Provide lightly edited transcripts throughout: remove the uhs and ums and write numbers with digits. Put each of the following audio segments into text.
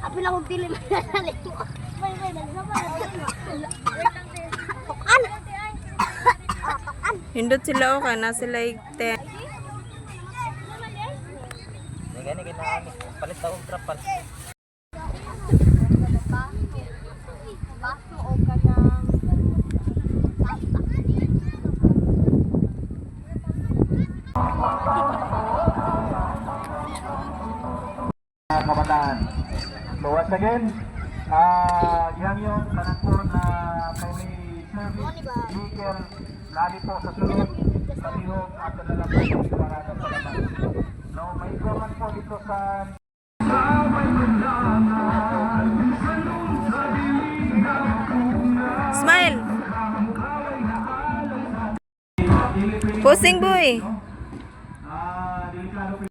Apil akong tili mo. Hindot sila o ka na sila ikte. Gani ginaani palit ta ultra pal. Baso o kanang kabataan. So once again, yang yung tanan po na may service vehicle lali po sa sulod sa lihog at na po para sa laman. No, may iwaman po dito sa Smile. Pusing boy. delikado po.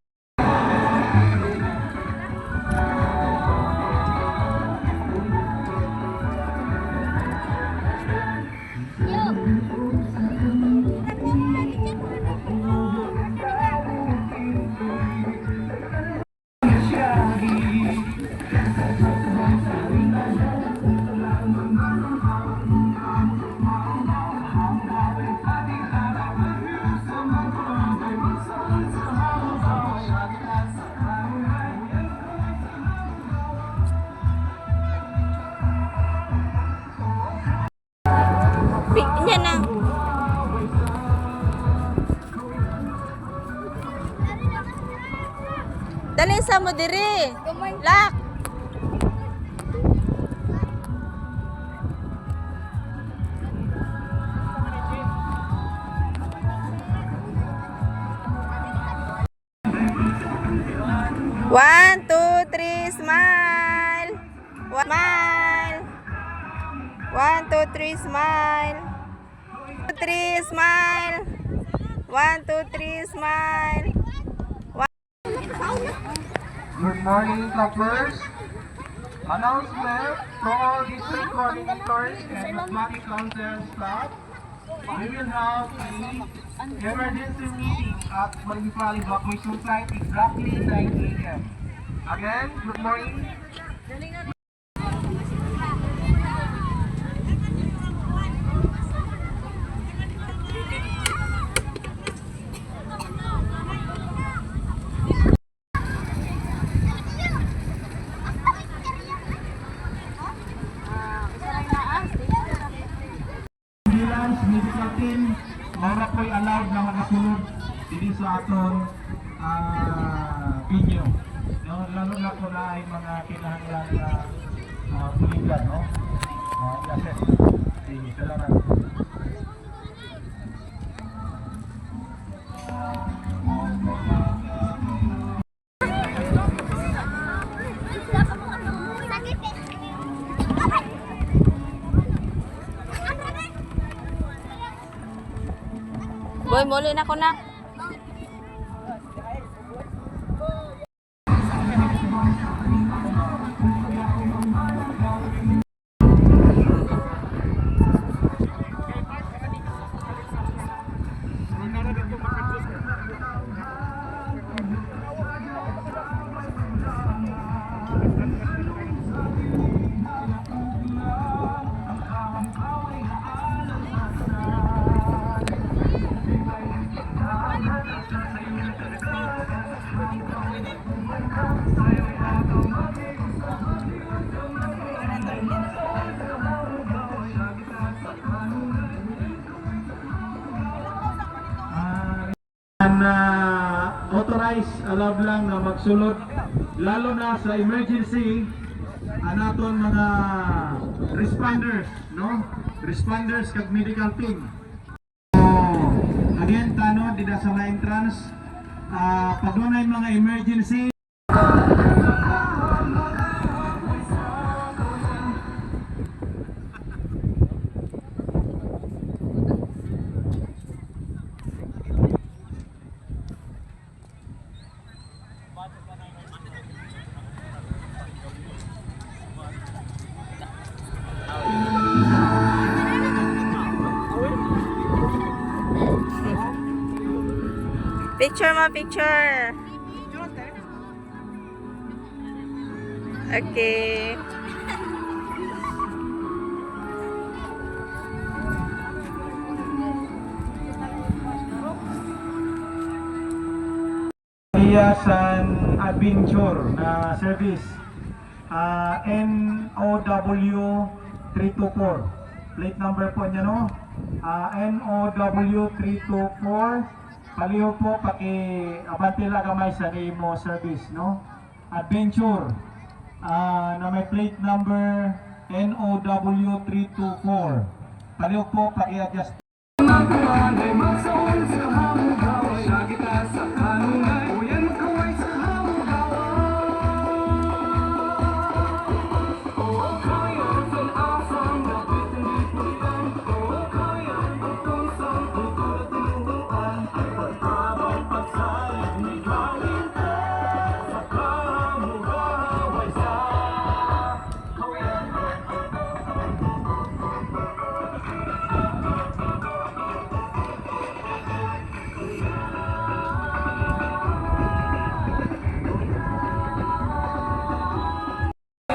Yan na. Dali sa mo diri. Lak. One, two, three, smile. Smile. 1, 2, 3, smile. 2, 3, smile. 1, 2, 3, smile. Good morning, Toppers. Announcement to all district coordinators and mathematics council staff. We will have an emergency meeting at Municipal Evacuation Site exactly 9 a.m. Again, good morning. Medical team, mara ko'y allowed na makasunod dito sa aton video. No, lalo na ko na ay mga kinahanglan na puligan, no? Yes, salamat. Boy, muli na ko na. Authorized allow lang na magsulod lalo na sa emergency anaton mga responders, no? Responders kag medical team. Again, tano dida sa entrance pag dunay mga emergency Picture mo, picture. Okay. Iyasan Adventure na service. NOW 324. Plate number po niya, no? NOW 324. Paliho po paki-abantila kamay sa mo service, no? Adventure. Na may plate number NOW 324. Paliho po paki-adjust.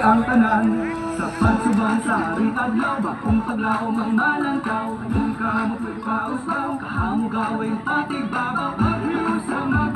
Ang tanan sa pagsuban sa aring adlaw, bakong paglaom ang malangkaw, kung ka mo pagpausbaw, kahamo gawin pati babaw, sa mga